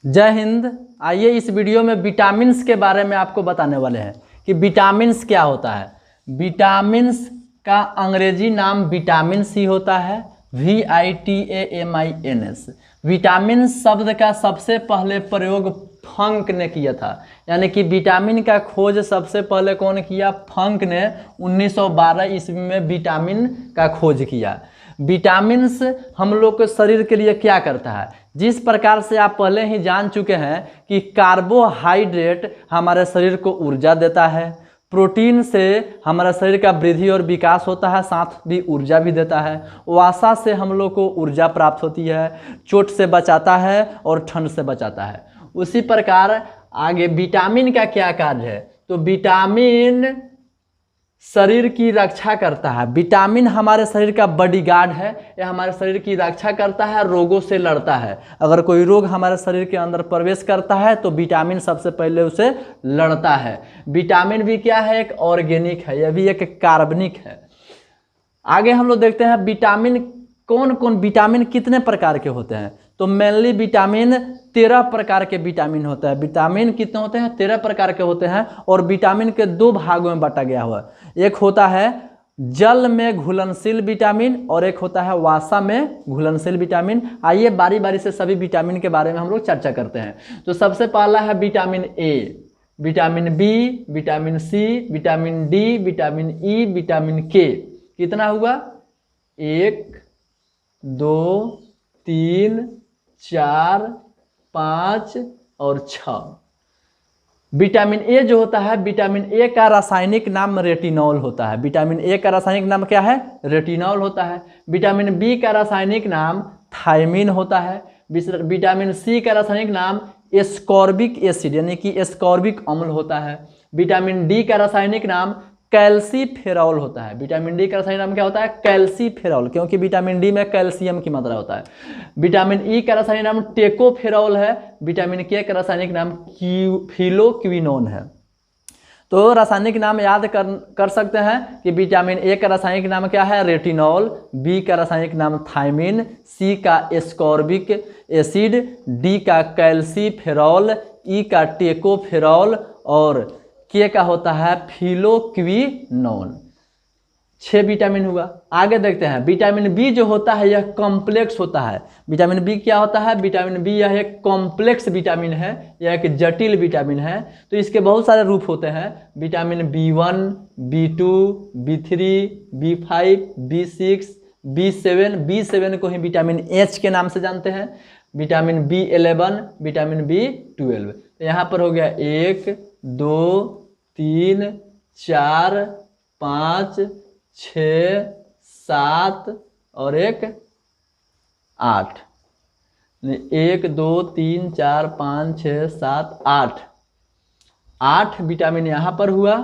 जय हिंद। आइए इस वीडियो में विटामिन्स के बारे में आपको बताने वाले हैं कि विटामिन्स क्या होता है। विटामिन्स का अंग्रेजी नाम विटामिन सी होता है, VITAMINS। विटामिन शब्द का सबसे पहले प्रयोग फंक ने किया था, यानी कि विटामिन का खोज सबसे पहले कौन किया? फंक ने 1912 ईस्वी में विटामिन का खोज किया। विटामिन्स हम लोग के शरीर के लिए क्या करता है? जिस प्रकार से आप पहले ही जान चुके हैं कि कार्बोहाइड्रेट हमारे शरीर को ऊर्जा देता है, प्रोटीन से हमारा शरीर का वृद्धि और विकास होता है, साथ भी ऊर्जा भी देता है, वसा से हम लोग को ऊर्जा प्राप्त होती है, चोट से बचाता है और ठंड से बचाता है। उसी प्रकार आगे विटामिन का क्या कार्य है? तो विटामिन शरीर की रक्षा करता है। विटामिन हमारे शरीर का बॉडीगार्ड है, यह हमारे शरीर की रक्षा करता है, रोगों से लड़ता है। अगर कोई रोग हमारे शरीर के अंदर प्रवेश करता है तो विटामिन सबसे पहले उसे लड़ता है। विटामिन भी क्या है? एक ऑर्गेनिक है, यह भी एक कार्बनिक है। आगे हम लोग देखते हैं विटामिन कौन कौन, विटामिन कितने प्रकार के होते हैं। तो मेनली विटामिन 13 प्रकार के विटामिन होता है। विटामिन कितने होते हैं? 13 प्रकार के होते हैं और विटामिन के 2 भागों में बांटा गया हुआ है। एक होता है जल में घुलनशील विटामिन और एक होता है वसा में घुलनशील विटामिन। आइए बारी बारी से सभी विटामिन के बारे में हम लोग चर्चा करते हैं। तो सबसे पहला है vitamin A, vitamin B, vitamin C, vitamin D, vitamin E, vitamin K. कितना हुआ? 1 2 3 4 5 और 6। विटामिन ए जो होता है, विटामिन ए का रासायनिक नाम रेटिनॉल होता है। विटामिन ए का रासायनिक नाम क्या है? रेटिनॉल होता है। विटामिन बी का रासायनिक नाम थायमिन होता है। विटामिन सी का रासायनिक नाम एस्कॉर्बिक एसिड यानी कि एस्कॉर्बिक अम्ल होता है। विटामिन डी का रासायनिक नाम कैल्सीफेरॉल होता है। विटामिन डी का रासायनिक नाम क्या होता है? कैल्सीफेरॉल, क्योंकि विटामिन डी में कैल्शियम की मात्रा होता है। विटामिन ई का रासायनिक नाम टेकोफेरॉल है। विटामिन के का रासायनिक नाम फिलोक्विनोन है। तो रासायनिक नाम याद कर सकते हैं कि विटामिन ए का रासायनिक नाम क्या है? रेटिनॉल, बी का रासायनिक नाम थायमिन, सी का एस्कॉर्बिक एसिड, डी का कैल्सीफेरॉल, ई का टेकोफेरॉल और के का होता है फिलोक्विनोन। 6 विटामिन हुआ। आगे देखते हैं विटामिन बी जो होता है यह कॉम्प्लेक्स होता है। विटामिन बी क्या होता है? विटामिन बी यह एक कॉम्प्लेक्स विटामिन है, यह एक जटिल विटामिन है। तो इसके बहुत सारे रूप होते हैं। Vitamin B1, B2, B3, B5, B6, B7। B7 को ही विटामिन एच के नाम से जानते हैं। Vitamin B11, vitamin B12। तो यहाँ पर हो गया 1 2 3 4 5 6 7 और 1 8। 1 2 3 4 5 6 7 8। 8 विटामिन यहाँ पर हुआ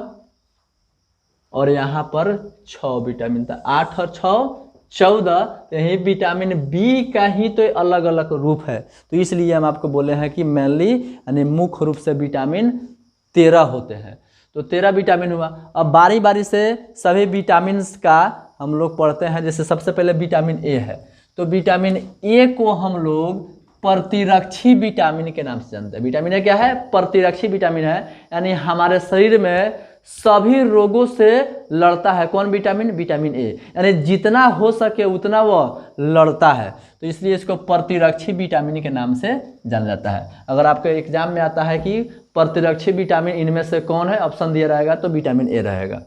और यहाँ पर 6 विटामिन था। 8 और 6 14। यही विटामिन बी का ही तो अलग अलग रूप है। तो इसलिए हम आपको बोले हैं कि मेनली यानी मुख्य रूप से विटामिन 13 होते हैं। तो 13 विटामिन हुआ। अब बारी बारी से सभी विटामिन का हम लोग पढ़ते हैं। जैसे सबसे पहले विटामिन ए है, तो विटामिन ए को हम लोग प्रतिरक्षी विटामिन के नाम से जानते हैं। विटामिन ए क्या है? प्रतिरक्षी विटामिन है, यानी हमारे शरीर में सभी रोगों से लड़ता है। कौन विटामिन? विटामिन ए, यानी जितना हो सके उतना वह लड़ता है। तो इसलिए इसको प्रतिरक्षी विटामिन के नाम से जाना जाता है। अगर आपके एग्जाम में आता है कि प्रतिरक्षी विटामिन इनमें से कौन है, ऑप्शन दिया रहेगा तो विटामिन ए रहेगा।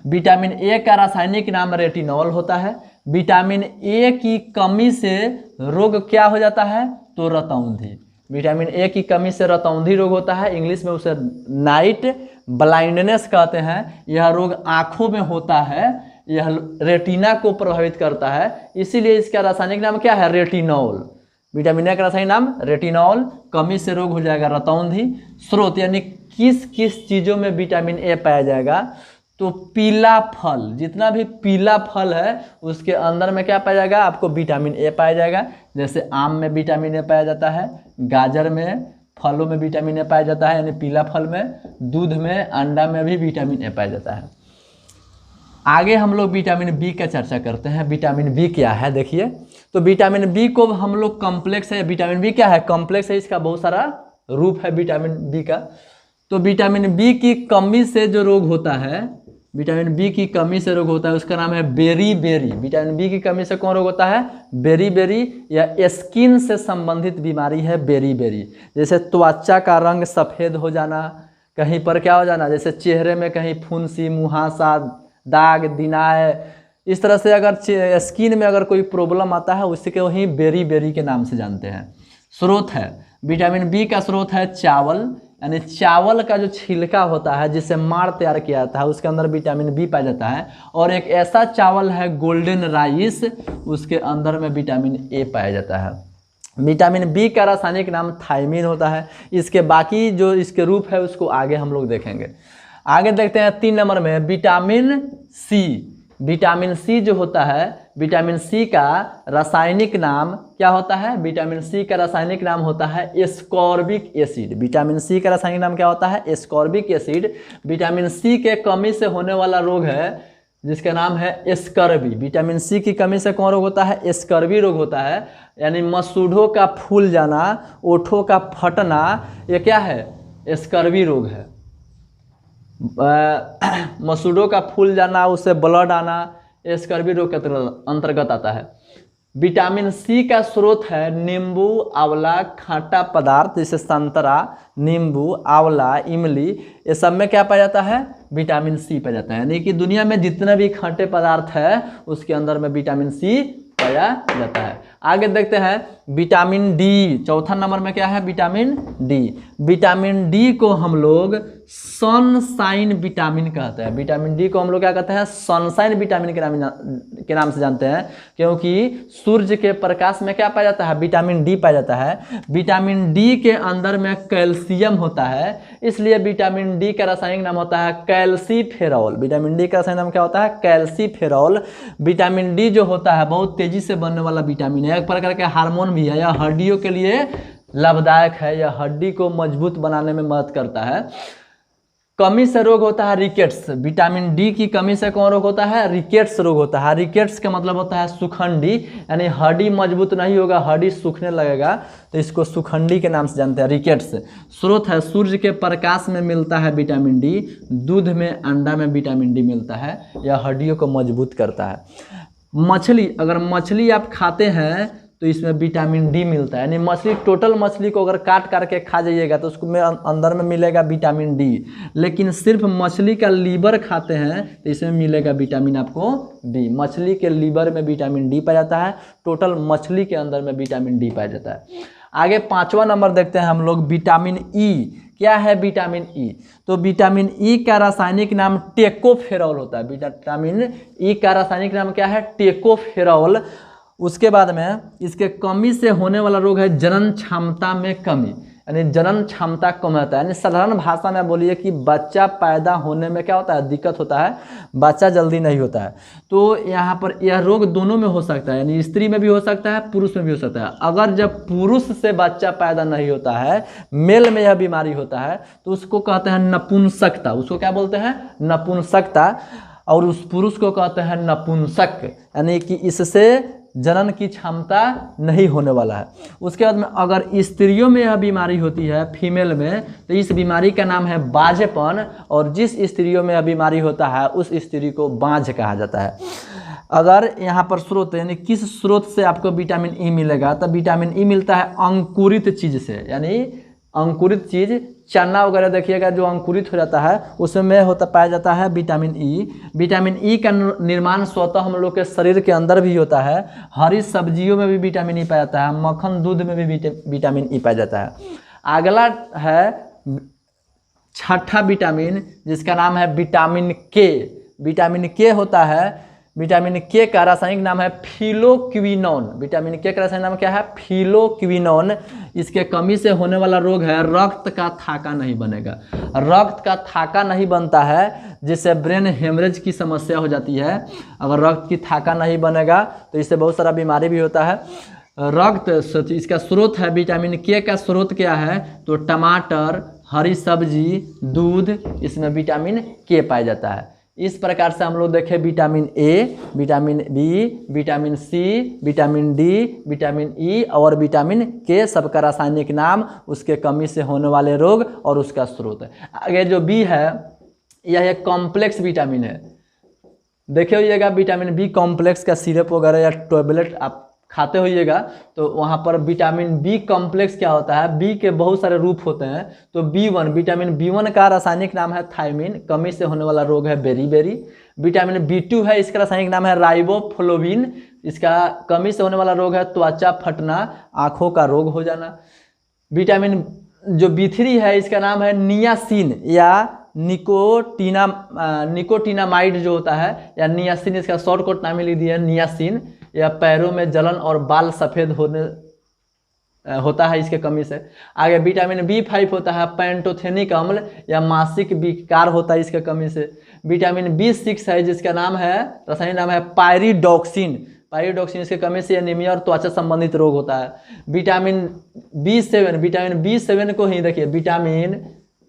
विटामिन ए का रासायनिक नाम रेटिनॉल होता है। विटामिन ए की कमी से रोग क्या हो जाता है? तो रतौंधी। विटामिन ए की कमी से रतौंधी रोग होता है। इंग्लिश में उसे नाइट ब्लाइंडनेस कहते हैं। यह रोग आंखों में होता है, यह रेटिना को प्रभावित करता है। इसीलिए इसका रासायनिक नाम क्या है? रेटिनॉल। विटामिन ए का रासायनिक नाम रेटिनॉल। कमी से रोग हो जाएगा रतौंधी। स्रोत यानी किस किस चीज़ों में विटामिन ए पाया जाएगा? तो पीला फल, जितना भी पीला फल है उसके अंदर में क्या पाया जाएगा? आपको विटामिन ए पाया जाएगा। जैसे आम में विटामिन ए पाया जाता है, गाजर में, फलों में विटामिन ए पाया जाता है यानी पीला फल में, दूध में, अंडा में भी विटामिन ए पाया जाता है। आगे हम लोग विटामिन बी का चर्चा करते हैं। विटामिन बी क्या है देखिए, तो विटामिन बी को हम लोग कॉम्प्लेक्स है, विटामिन बी क्या है, कॉम्प्लेक्स है, इसका बहुत सारा रूप है विटामिन बी का। तो विटामिन बी की कमी से जो रोग होता है, विटामिन बी की कमी से रोग होता है, उसका नाम है बेरी-बेरी। विटामिन बी की कमी से कौन रोग होता है, बेरी-बेरी, या स्किन से संबंधित बीमारी है बेरी-बेरी। जैसे त्वचा का रंग सफ़ेद हो जाना, कहीं पर क्या हो जाना, जैसे चेहरे में कहीं फुंसी, मुहासा, दाग, दिनाय, इस तरह से अगर स्किन में अगर कोई प्रॉब्लम आता है उसके वही बेरी-बेरी के नाम से जानते हैं। स्रोत है विटामिन बी का, स्रोत है चावल, यानी चावल का जो छिलका होता है जिससे माड़ तैयार किया जाता है उसके अंदर विटामिन बी पाया जाता है। और एक ऐसा चावल है गोल्डन राइस, उसके अंदर में विटामिन ए पाया जाता है। विटामिन बी का रासायनिक नाम थायमिन होता है। इसके बाकी जो इसके रूप है उसको आगे हम लोग देखेंगे। आगे देखते हैं 3 नंबर में विटामिन सी। विटामिन सी जो होता है, विटामिन सी का रासायनिक नाम क्या होता है, विटामिन सी का रासायनिक नाम होता है एस्कॉर्बिक एसिड। विटामिन सी का रासायनिक नाम क्या होता है, एस्कॉर्बिक एसिड। विटामिन सी के कमी से होने वाला रोग है जिसका नाम है स्कर्वी। विटामिन सी की कमी से कौन रोग होता है, स्कर्वी रोग होता है, यानी मसूढ़ों का फूल जाना, ओठों का फटना, ये क्या है, स्कर्वी रोग है। मसूड़ों का फूल जाना, उससे ब्लड आना, स्कर्वी रोग के अंतर्गत आता है। विटामिन सी का स्रोत है नींबू, आंवला, खाटा पदार्थ जैसे संतरा, नींबू, आंवला, इमली, ये सब में क्या पाया जाता है, विटामिन सी पाया जाता है। यानी कि दुनिया में जितने भी खाटे पदार्थ है उसके अंदर में विटामिन सी पाया जाता है। आगे देखते हैं विटामिन डी। चौथा नंबर में क्या है, विटामिन डी। विटामिन डी को हम लोग सनशाइन विटामिन कहते हैं। विटामिन डी को हम लोग क्या कहते हैं, सनशाइन विटामिन के नाम से जानते हैं, क्योंकि सूर्य के प्रकाश में क्या पाया जाता है, विटामिन डी पाया जाता है। विटामिन डी के अंदर में कैल्शियम होता है, इसलिए विटामिन डी का रासायनिक नाम होता है कैल्सीफेरॉल। विटामिन डी का रासायनिक नाम क्या होता है, कैल्सीफेरॉल। विटामिन डी जो होता है बहुत तेजी से बनने वाला विटामिन है, एक प्रकार के हार्मोन भी है, यह हड्डियों के लिए लाभदायक है, यह हड्डी को मजबूत बनाने में मदद करता है। कमी से रोग होता है रिकेट्स। विटामिन डी की कमी से कौन रोग होता है, रिकेट्स रोग होता है। रिकेट्स का मतलब होता है सुखंडी, यानी हड्डी मजबूत नहीं होगा, हड्डी सूखने लगेगा, तो इसको सुखंडी के नाम से जानते हैं, रिकेट्स। स्रोत है सूर्य के प्रकाश में मिलता है विटामिन डी, दूध में, अंडा में विटामिन डी मिलता है, यह हड्डियों को मजबूत करता है। मछली, अगर मछली आप खाते हैं तो इसमें विटामिन डी मिलता है, यानी मछली, टोटल मछली को अगर काट करके खा जाइएगा तो उसको में अंदर में मिलेगा विटामिन डी। लेकिन सिर्फ मछली का लीवर खाते हैं तो इसमें मिलेगा विटामिन आपको डी। मछली के लीवर में विटामिन डी पाया जाता है, टोटल मछली के अंदर में विटामिन डी पाया जाता है। आगे 5वां नंबर देखते हैं हम लोग, विटामिन ई। क्या है विटामिन ई, तो विटामिन ई का रासायनिक नाम टेकोफेरॉल होता है। विटामिन ई का रासायनिक नाम क्या है, टेकोफेरॉल। उसके बाद में इसके कमी से होने वाला रोग है जनन क्षमता में कमी, यानी जनन क्षमता कम होता है। यानी साधारण भाषा में बोलिए कि बच्चा पैदा होने में क्या होता है, दिक्कत होता है, बच्चा जल्दी नहीं होता है। तो यहाँ पर यह रोग दोनों में हो सकता है, यानी स्त्री में भी हो सकता है, पुरुष में भी हो सकता है। अगर जब पुरुष से बच्चा पैदा नहीं होता है, मेल में यह बीमारी होता है, तो उसको कहते हैं नपुंसकता। उसको क्या बोलते हैं, नपुंसकता। और उस पुरुष को कहते हैं नपुंसक, यानी कि इससे जनन की क्षमता नहीं होने वाला है। उसके बाद में अगर स्त्रियों में यह बीमारी होती है, फीमेल में, तो इस बीमारी का नाम है बाझपन, और जिस स्त्रियों में यह बीमारी होता है उस स्त्री को बाझ कहा जाता है। अगर यहाँ पर स्रोत, यानी किस स्रोत से आपको विटामिन ई मिलेगा, तो विटामिन ई मिलता है अंकुरित चीज़ से, यानी अंकुरित चीज़, चना वगैरह देखिएगा जो अंकुरित हो जाता है उसमें पाया जाता है विटामिन ई। विटामिन ई का निर्माण स्वतः हम लोग के शरीर के अंदर भी होता है। हरी सब्जियों में भी विटामिन ई पाया जाता है, मक्खन, दूध में भी विटामिन ई पाया जाता है। अगला है 6ठा विटामिन, जिसका नाम है विटामिन के। विटामिन के होता है, विटामिन के का रासायनिक नाम है फिलोक्विनोन। विटामिन के का रासायनिक नाम क्या है, फिलोक्विनोन। इसके कमी से होने वाला रोग है रक्त का थाका नहीं बनेगा। रक्त का थाका नहीं बनता है, जिससे ब्रेन हेमरेज की समस्या हो जाती है। अगर रक्त की थाका नहीं बनेगा तो इससे बहुत सारा बीमारी भी होता है। रक्त, इसका स्रोत है विटामिन के का स्रोत क्या है, तो टमाटर, हरी सब्जी, दूध, इसमें विटामिन के पाया जाता है। इस प्रकार से हम लोग देखें vitamin A, vitamin B, vitamin C, vitamin D, vitamin E और विटामिन के, सबका रासायनिक नाम, उसके कमी से होने वाले रोग और उसका स्रोत। आगे जो बी है यह एक कॉम्प्लेक्स विटामिन है। देखे होइएगा विटामिन बी कॉम्प्लेक्स का सिरप वगैरह या टैबलेट आप खाते होइएगा तो वहाँ पर विटामिन बी कॉम्प्लेक्स क्या होता है, बी के बहुत सारे रूप होते हैं। तो B1, विटामिन B1 का रासायनिक नाम है थायमिन, कमी से होने वाला रोग है बेरी। विटामिन B2 है, इसका रासायनिक नाम है राइबोफ्लोविन, इसका कमी से होने वाला रोग है त्वचा फटना, आँखों का रोग हो जाना। विटामिन जो B3 है इसका नाम है नियासिन या निकोटिनामाइड जो होता है, या नियासिन, इसका शॉर्टकट नाम ही लिख दिया नियासिन। या पैरों में जलन और बाल सफ़ेद होता है इसके कमी से। आगे विटामिन B5 होता है पैंटोथेनिक अम्ल या मासिक विकार होता है इसके कमी से। विटामिन B6 है जिसका नाम है, रासायनिक नाम है पायरिडॉक्सिन, इसके कमी से एनीमिया और त्वचा संबंधित रोग होता है। विटामिन B7 को ही देखिए, विटामिन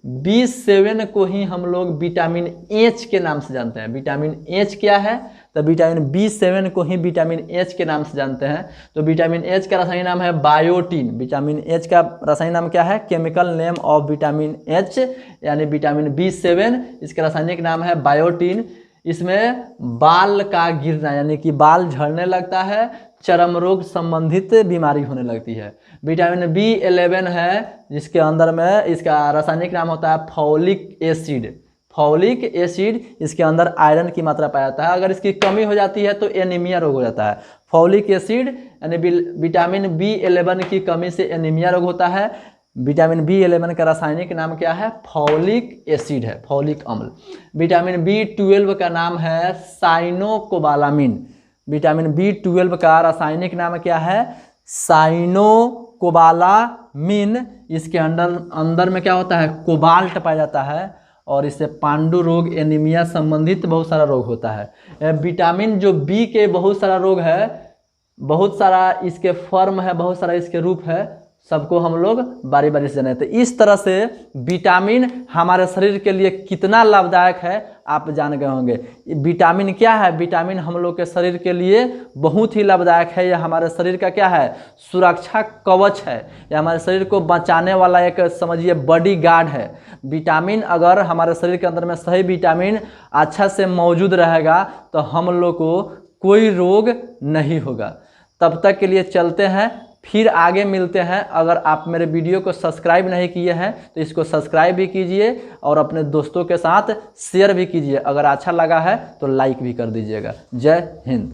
B7 को ही हम लोग विटामिन H के नाम से जानते हैं। विटामिन H क्या है, तो विटामिन B7 को ही विटामिन H के नाम से जानते हैं। तो विटामिन H का रासायनिक नाम है बायोटीन। विटामिन H का रासायनिक नाम क्या है, chemical name of vitamin H यानी विटामिन B7, इसका रासायनिक नाम है बायोटीन। इसमें बाल का गिरना यानी कि बाल झड़ने लगता है, चर्म रोग संबंधित बीमारी होने लगती है। विटामिन B11 है जिसके अंदर में इसका रासायनिक नाम होता है फॉलिक एसिड, इसके अंदर आयरन की मात्रा पाया जाता है। अगर इसकी कमी हो जाती है तो एनीमिया रोग हो जाता है। फॉलिक एसिड यानी विटामिन B11 की कमी से एनीमिया रोग होता है। विटामिन B11 का रासायनिक नाम क्या है, फॉलिक एसिड है, फॉलिक अम्ल। विटामिन B12 का नाम है साइनोकोबालामिन। विटामिन B12 का रासायनिक नाम क्या है, साइनोकोबालामिन। इसके अंदर में क्या होता है, कोबाल्ट पाया जाता है और इससे पांडु रोग, एनीमिया संबंधित बहुत सारा रोग होता है। विटामिन जो बी के बहुत सारा रोग है, बहुत सारा इसके फॉर्म है, बहुत सारा इसके रूप है, सबको हम लोग बारी बारी से जाने। तो इस तरह से विटामिन हमारे शरीर के लिए कितना लाभदायक है आप जान गए होंगे। विटामिन क्या है, विटामिन हम लोग के शरीर के लिए बहुत ही लाभदायक है। यह हमारे शरीर का क्या है, सुरक्षा कवच है, यह हमारे शरीर को बचाने वाला एक समझिए बॉडी गार्ड है। विटामिन अगर हमारे शरीर के अंदर में सही विटामिन अच्छा से मौजूद रहेगा तो हम लोग को कोई रोग नहीं होगा। तब तक के लिए चलते हैं, फिर आगे मिलते हैं। अगर आप मेरे वीडियो को सब्सक्राइब नहीं किए हैं तो इसको सब्सक्राइब भी कीजिए और अपने दोस्तों के साथ शेयर भी कीजिए। अगर अच्छा लगा है तो लाइक भी कर दीजिएगा। जय हिंद।